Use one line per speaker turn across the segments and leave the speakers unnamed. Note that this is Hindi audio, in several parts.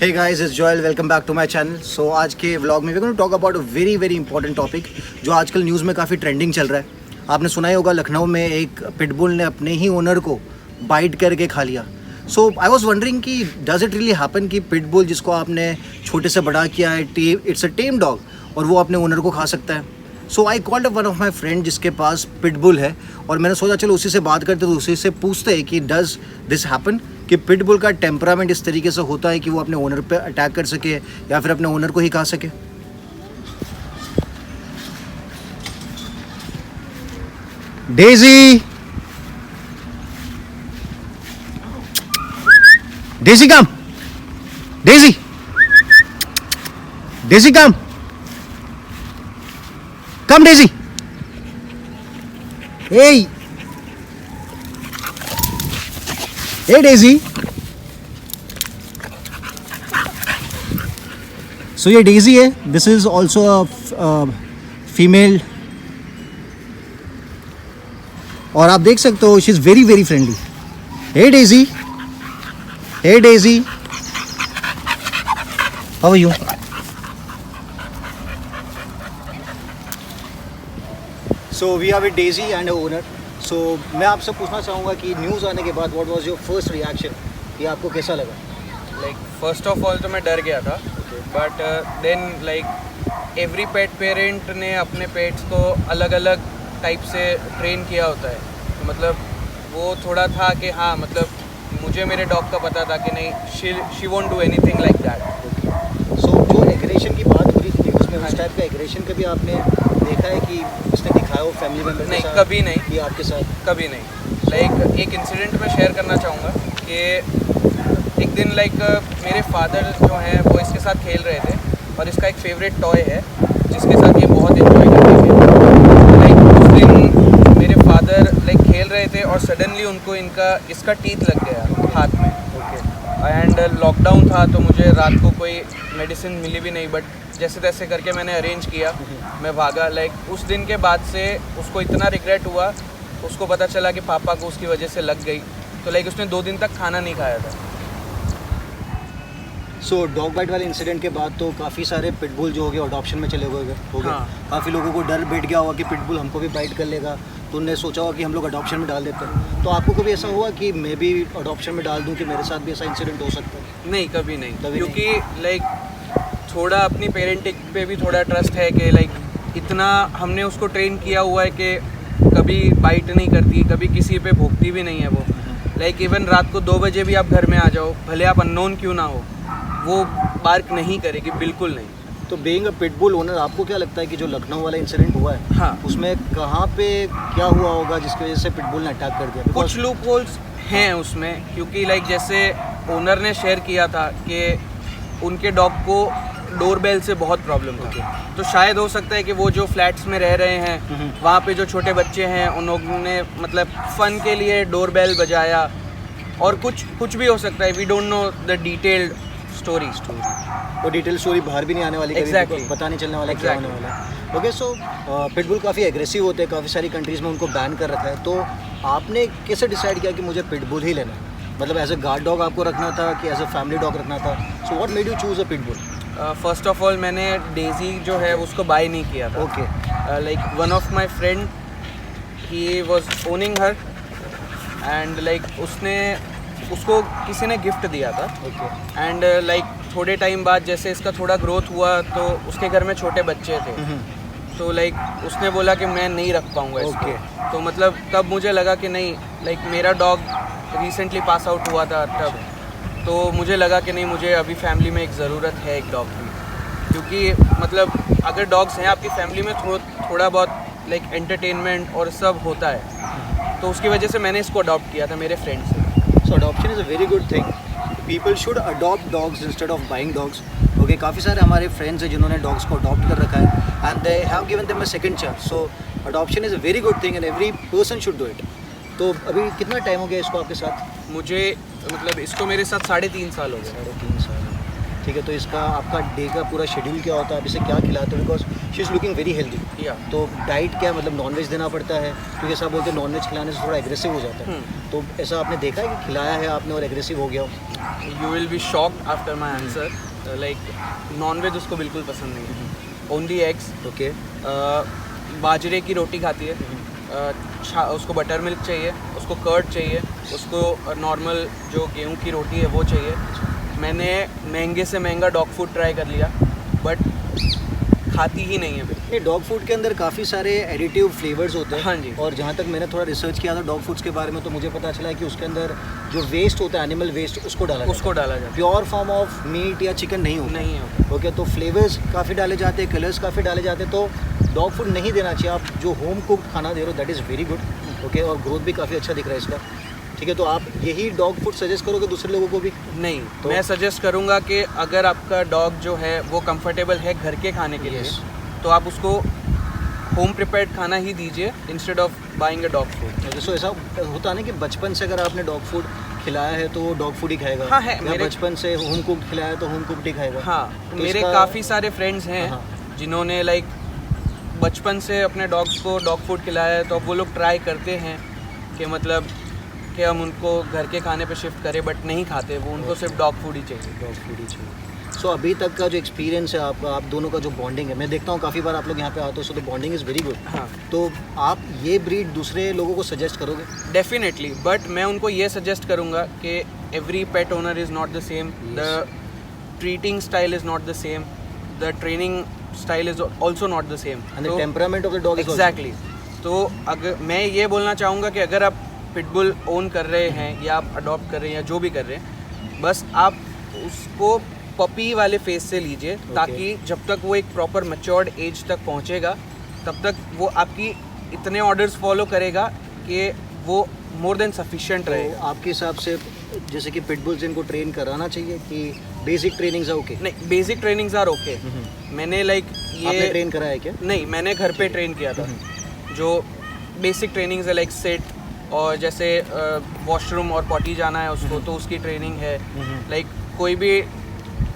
Hey guys, it's Joel. Welcome back to my channel. So आज के व्लॉग में we're going to talk about a very important topic जो आजकल न्यूज़ में काफ़ी ट्रेंडिंग चल रहा है। आपने सुना ही होगा लखनऊ में एक पिटबुल ने अपने ही ओनर को बाइट करके खा लिया। सो आई वॉज वंडरिंग कि डज इट रियली हैपन कि पिटबुल जिसको आपने छोटे से बड़ा किया है, इट्स अ टेम डॉग, और वो अपने ओनर को खा सकता है। So I called one of my friend जिसके पास पिटबुल है, और मैंने सोचा चलो उसी से बात करते, तो उसी से पूछते हैं कि डज दिस हैपन कि पिटबुल का टेम्परामेंट इस तरीके से होता है कि वो अपने ओनर पे अटैक कर सके या फिर अपने ओनर को ही खा सके। Daisy, Daisy come, Daisy, Daisy come, come Daisy. Hey, hey Daisy. So ये डेजी है, दिस इज ऑल्सो फीमेल, और आप देख सकते हो she is very friendly. Hey Daisy, hey Daisy, how are you? So we are with Daisy and owner. सो मैं आपसे पूछना चाहूँगा कि न्यूज़ आने के बाद what was your first reaction, कि आपको कैसा लगा?
लाइक फर्स्ट ऑफ ऑल तो मैं डर गया था, but then like every pet parent ने अपने पेट्स को अलग अलग टाइप से ट्रेन किया होता है, तो मतलब वो थोड़ा था कि हाँ, मतलब मुझे मेरे डॉग का पता था कि नहीं, she won't do anything like that.
So जो एग्रेशन की बात हो रही थी न्यूज़ में, उस टाइप का एग्रेशन कभी आपने देखा है कि उसने दिखाया हो फैमिली मेम्बर?
नहीं, कभी नहीं।
ये आपके साथ?
कभी नहीं। लाइक एक इंसिडेंट मैं शेयर करना चाहूँगा कि एक दिन लाइक मेरे फादर जो हैं वो इसके साथ खेल रहे थे, और इसका एक फेवरेट टॉय है जिसके साथ ये बहुत इन्जॉय करते थे। लाइक उस दिन मेरे फादर लाइक खेल रहे थे और सडनली उनको इसका टीथ लग गया हाथ में। एंड लॉकडाउन था, तो मुझे रात को कोई मेडिसिन मिली भी नहीं, बट जैसे तैसे करके मैंने अरेंज किया, मैं भागा। लाइक उस दिन के बाद से उसको इतना रिग्रेट हुआ, उसको पता चला कि पापा को उसकी वजह से लग गई, तो लाइक उसने 2 दिन तक खाना नहीं खाया था।
सो डॉग बाइट वाले इंसिडेंट के बाद तो काफ़ी सारे पिटबुल जो हो गए अडॉप्शन में चले गए हो गए।
हाँ।
काफ़ी लोगों को डर बैठ गया होगा कि पिटबुल हमको भी बाइट कर लेगा, तो उन्होंने सोचा होगा कि हम लोग अडॉप्शन में डाल देते हैं। तो आपको कभी ऐसा हुआ कि मैं भी अडॉप्शन में डाल दूं, कि मेरे साथ भी ऐसा इंसिडेंट हो सकता है?
नहीं, कभी नहीं, क्योंकि लाइक थोड़ा अपनी पेरेंटिंग पे भी थोड़ा ट्रस्ट है कि लाइक इतना हमने उसको ट्रेन किया हुआ है कि कभी बाइट नहीं करती, कभी किसी पे भोंकती भी नहीं है वो। लाइक इवन रात को 2 बजे भी आप घर में आ जाओ, भले आप अननोन क्यों ना हो, वो बार्क नहीं करेगी, बिल्कुल नहीं।
तो बीइंग अ पिटबुल ओनर, आपको क्या लगता है कि जो लखनऊ वाला इंसिडेंट हुआ है,
हाँ,
उसमें कहाँ पे क्या हुआ होगा जिसकी वजह से पिटबुल ने अटैक कर दिया?
कुछ लूप होल्स हैं उसमें, क्योंकि लाइक जैसे ओनर ने शेयर किया था कि उनके डॉग को डोरबेल से बहुत प्रॉब्लम था। तो शायद हो सकता है कि वो जो फ्लैट्स में रह रहे हैं वहाँ पे जो छोटे बच्चे हैं उन्होंने मतलब फ़न के लिए डोरबेल बजाया, और कुछ भी हो सकता है। We don't know the detailed story.
वो डिटेल स्टोरी बाहर भी नहीं आने वाली,
Exactly.
पता नहीं चलने वाला क्या होने वाला है। ओके, सो पिटबुल काफ़ी एग्रेसिव होते हैं, काफ़ी सारी कंट्रीज़ में उनको बैन कर रखा है। तो आपने कैसे डिसाइड किया कि मुझे पिटबुल ही लेना है? मतलब एज अ गार्ड डॉग आपको रखना था कि एज अ फैमिली डॉग रखना था? So what made you choose a pitbull?
First of all मैंने डेजी जो है उसको बाय नहीं किया था।
Okay.
Like one of my friend he was owning her, and like उसको किसी ने गिफ्ट दिया था।
ओके।
एंड लाइक थोड़े टाइम बाद जैसे इसका थोड़ा ग्रोथ हुआ, तो उसके घर में छोटे बच्चे थे, तो लाइक उसने बोला कि मैं नहीं रख पाऊँगा इसको। तो मतलब तब मुझे लगा कि नहीं, लाइक मेरा डॉग रिसेंटली पास आउट हुआ था तब, तो मुझे लगा कि नहीं, मुझे अभी फैमिली में एक ज़रूरत है एक डॉग की, क्योंकि मतलब अगर डॉग्स हैं आपकी फैमिली में थोड़ा बहुत लाइक एंटरटेनमेंट और सब होता है, तो उसकी वजह से मैंने इसको अडॉप्ट किया था मेरे फ्रेंड से।
So adoption is a very good thing. People should adopt dogs instead of buying dogs. Okay, काफ़ी सारे हमारे फ्रेंड्स हैं जिन्होंने डॉग्स को अडॉप्ट कर रखा है, and they have given them a second chance. So adoption is a very good thing and every person should do it. तो अभी कितना टाइम हो गया इसको आपके साथ?
मुझे मतलब इसको मेरे साथ 3.5 साल हो गए।
3.5 साल। ठीक है, तो इसका आपका डे का पूरा शेड्यूल क्या होता है, आप इसे क्या खिलाते हो, because she is looking very healthy.
या
तो डाइट क्या मतलब नॉनवेज देना पड़ता है, क्योंकि ऐसा बोलते हैं नॉनवेज खिलाने से थोड़ा एग्रेसिव हो जाता है, तो ऐसा आपने देखा है कि खिलाया है आपने और एग्रेसिव हो गया हो?
You will be shocked after my answer, like nonveg उसको बिल्कुल पसंद नहीं है, ओनली एग्स।
ओके।
बाजरे की रोटी खाती है, उसको बटर मिल्क चाहिए, उसको कर्ड चाहिए, उसको नॉर्मल जो गेहूं की रोटी है वो चाहिए। मैंने महंगे से महंगा डॉग फूड ट्राई कर लिया बट खाती ही नहीं है बिल्कुल।
ये डॉग फूड के अंदर काफ़ी सारे एडिटिव फ्लेवर्स होते हैं।
हाँ जी।
और जहाँ तक मैंने थोड़ा रिसर्च किया था डॉग फूड्स के बारे में, तो मुझे पता चला है कि उसके अंदर जो वेस्ट होता है, एनिमल वेस्ट, उसको डाला
डाला जाता है।
प्योर फॉर्म ऑफ मीट या चिकन नहीं होता।
नहीं होता।
ओके, तो फ्लेवर्स काफ़ी डाले जाते हैं, कलर्स काफ़ी डाले जाते हैं, तो डॉग फूड नहीं देना चाहिए। आप जो होम कुक्ड खाना दे रहे हो that is very good. Okay, और ग्रोथ भी काफ़ी अच्छा दिख रहा है इसका। ठीक है, तो आप यही डॉग फूड सजेस्ट करोगे दूसरे लोगों को भी?
नहीं,
तो
मैं सजेस्ट करूँगा कि अगर आपका डॉग जो है वो कंफर्टेबल है घर के खाने के लिए, तो आप उसको होम प्रिपेयर्ड खाना ही दीजिए instead of buying a dog food.
So ऐसा होता है ना कि बचपन से अगर आपने डॉग फूड खिलाया है तो वो डॉग फूड ही खाएगा।
हाँ है,
या बचपन से होम कुक्ड खिलाया है तो होम कुक्ड ही खाएगा।
हाँ,
तो
मेरे
इसका-
काफ़ी सारे फ्रेंड्स हैं
हाँ।
जिन्होंने लाइक बचपन से अपने डॉग्स को डॉग फूड खिलाया है, तो अब वो लोग ट्राई करते हैं कि मतलब कि हम उनको घर के खाने पे शिफ्ट करें, बट नहीं खाते वो, उनको सिर्फ डॉग फूड ही चाहिए।
डॉग फूड ही चाहिए। सो अभी तक का जो एक्सपीरियंस है आपका, आप दोनों का जो बॉन्डिंग है, मैं देखता हूँ काफ़ी बार आप लोग यहाँ पे आते हो, so the bonding is very good.
हाँ,
तो आप ये ब्रीड दूसरे लोगों को सजेस्ट करोगे?
डेफिनेटली, बट मैं उनको ये सजेस्ट करूँगा कि every pet owner is not the same, the treating style is not the same, the training style is also not the same,
and the temperament of the dog is
exactly. तो अगर मैं ये बोलना चाहूँगा कि अगर आप पिटबुल ओन कर रहे हैं या आप अडॉप्ट कर रहे हैं या जो भी कर रहे हैं, बस आप उसको पपी वाले फेस से लीजिए, ताकि जब तक वो एक प्रॉपर मैच्योर्ड एज तक पहुंचेगा तब तक वो आपकी इतने ऑर्डर्स फॉलो करेगा कि वो मोर देन सफिशिएंट रहेगा।
आपके हिसाब से जैसे कि पिटबुल्स इनको ट्रेन कराना चाहिए कि बेसिक ट्रेनिंग्स है ओके?
नहीं, बेसिक ट्रेनिंग्स आर ओके। मैंने लाइक
आपने ट्रेन करा है क्या?
नहीं, मैंने घर पे ट्रेन किया था। जो बेसिक ट्रेनिंग्स है लाइक सेट, और जैसे वॉशरूम और पॉटी जाना है उसको, तो उसकी ट्रेनिंग है। लाइक कोई भी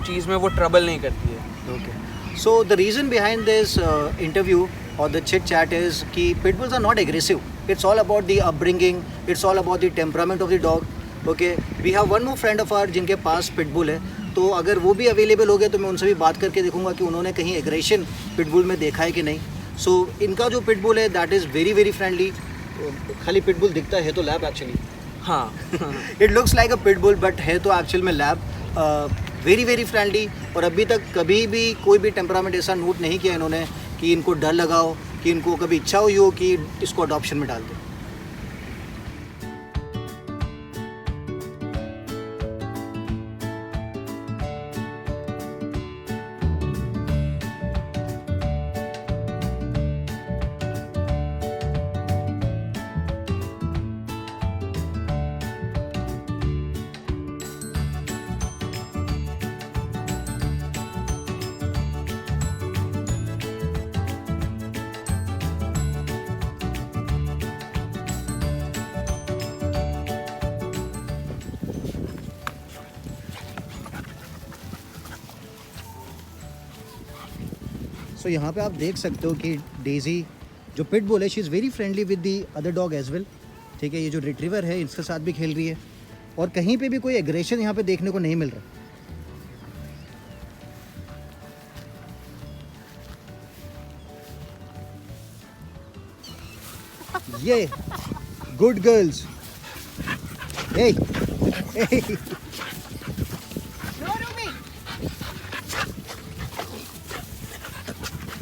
चीज़ में वो ट्रबल नहीं करती है।
Okay, so the reason behind this interview और द चिट चैट इज़ कि pitbulls are not aggressive, it's all about the upbringing, it's all about the temperament of the dog. Okay, we have one more friend of our जिनके पास पिटबुल है, तो अगर वो भी अवेलेबल हो गए तो मैं उनसे भी बात करके देखूंगा कि उन्होंने कहीं एग्रेशन पिटबुल में देखा है कि नहीं। सो इनका जो पिटबुल है that is very very friendly. खाली पिटबुल दिखता है तो लैब एक्चुअली,
हाँ
it looks like a pitbull but है तो एक्चुअल में लैब। वेरी वेरी फ्रेंडली, और अभी तक कभी भी कोई भी टेम्परामेंट ऐसा नोट नहीं किया इन्होंने कि इनको डर लगाओ, कि इनको कभी इच्छा हुई हो कि इसको अडॉप्शन में डाल दो। सो यहाँ पे आप देख सकते हो कि डेजी जो पिटबुल है she is very friendly with the other dog as well. ठीक है, ये जो रिट्रीवर है इसके साथ भी खेल रही है, और कहीं पे भी कोई एग्रेशन यहाँ पे देखने को नहीं मिल रहा। ये गुड गर्ल्स, हे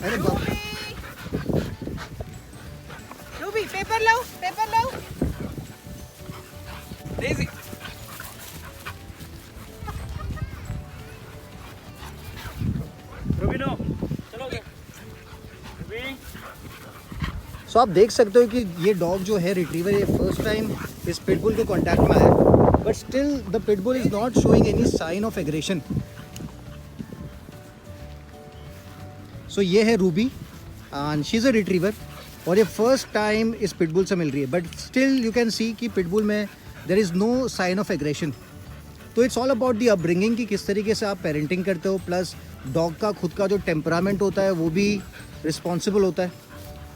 अरे बाप,
रूबी पेपर लाओ, पेपर लाओ।
डेज़ी,
रुबिनो चलोगे?
सो आप देख सकते हो कि ये डॉग जो है रिट्रीवर, ये फर्स्ट टाइम इस पिटबुल के कांटेक्ट में आया, but still the pitbull is not showing any sign of aggression. So ये है Ruby and she is a retriever, और ये फर्स्ट टाइम इस पिटबुल से मिल रही है, but still you can see कि पिटबुल में there is no sign of aggression. तो it's all about the upbringing कि किस तरीके से आप पेरेंटिंग करते हो, प्लस डॉग का खुद का जो टेम्परामेंट होता है वो भी रिस्पॉन्सिबल होता है।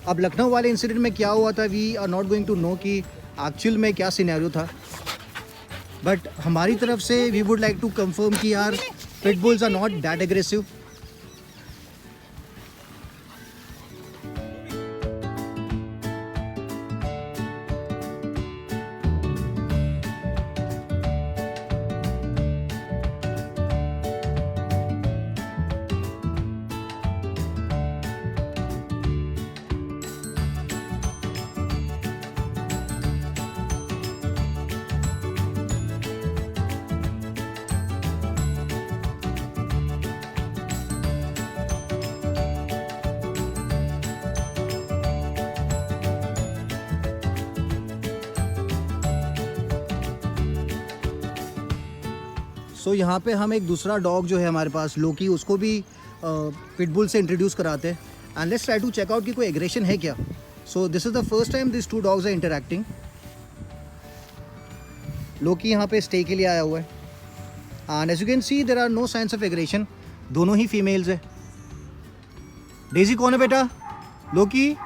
अब लखनऊ वाले इंसिडेंट में क्या हुआ था, we are not going to know कि एक्चुअल में क्या सिनेरियो था, बट हमारी तरफ से we would like to confirm कि यार pitbulls are not that aggressive. So यहाँ पे हम एक दूसरा डॉग जो है हमारे पास लोकी, उसको भी पिटबुल से इंट्रोड्यूस कराते हैं and let's try to check out कि कोई एग्रेशन है क्या। So this is the first time this two dogs are interacting. Loki यहाँ पे स्टे के लिए आया हुआ है and as you can see there are no signs of aggression, दोनों ही फीमेल्स है। डेजी कौन है बेटा? Loki.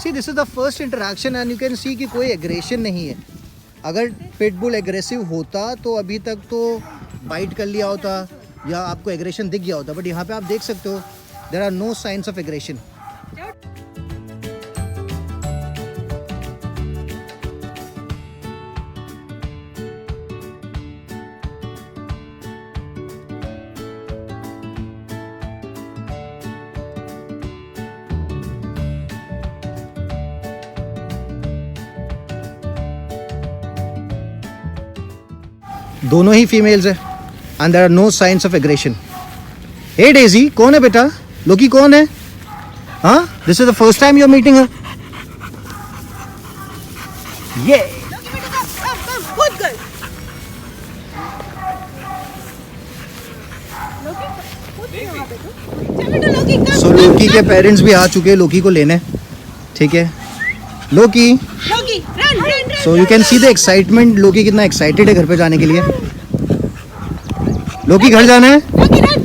See this is the first interaction and you can see कि कोई एग्रेशन नहीं है। अगर पिटबुल एग्रेसिव होता तो अभी तक तो बाइट कर लिया होता या आपको एग्रेशन दिख गया होता, बट यहाँ पे आप देख सकते हो there are no signs of aggression. दोनों ही फीमेल्स है and there are no signs of aggression. Hey Daisy कौन है बेटा? लोकी कौन है? हाँ, this is the first time you are meeting her. ये
Good girl. Loki, कूद क्यों वहाँ पे तू? चल बेटा Loki, come.
सो लोकी के पेरेंट्स भी आ चुके हैं लोकी को लेने, ठीक है। Loki,
Loki, run.
So you can see the excitement, Loki कितना एक्साइटेड है घर पे जाने के लिए। लोकी घर जाना है,
Loki, run.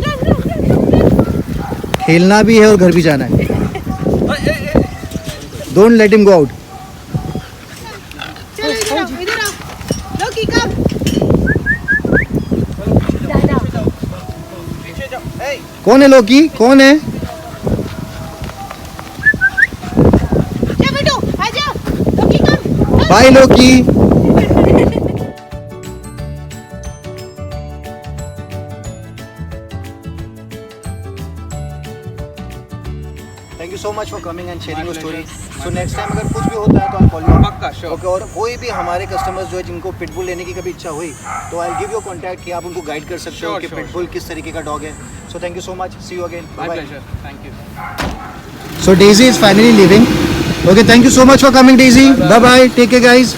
खेलना भी है और घर भी जाना है। Don't let him go out.
चल इधर आओ. Loki, come.
पीछे जाओ। Hey,
कौन है लोकी? कौन है?
जा बेटो, आजा. Loki, come.
बाय Loki. Thank you so much for coming and sharing your story. So next time अगर कुछ भी होता है तो आई कॉल यू।
पक्का, sure.
ओके, और कोई भी हमारे कस्टमर्स जो है जिनको पिटबुल लेने की कभी इच्छा हुई तो आई गिव यू कॉन्टैक्ट कि आप उनको गाइड कर सकते हो
Sure,
कि
sure,
पिटबुल किस तरीके का डॉग है। So thank you so much, see you again.
my pleasure. Thank you.
So Daisy is finally leaving. Okay, thank you so much for coming, Daisy. Bye bye. Take care, guys.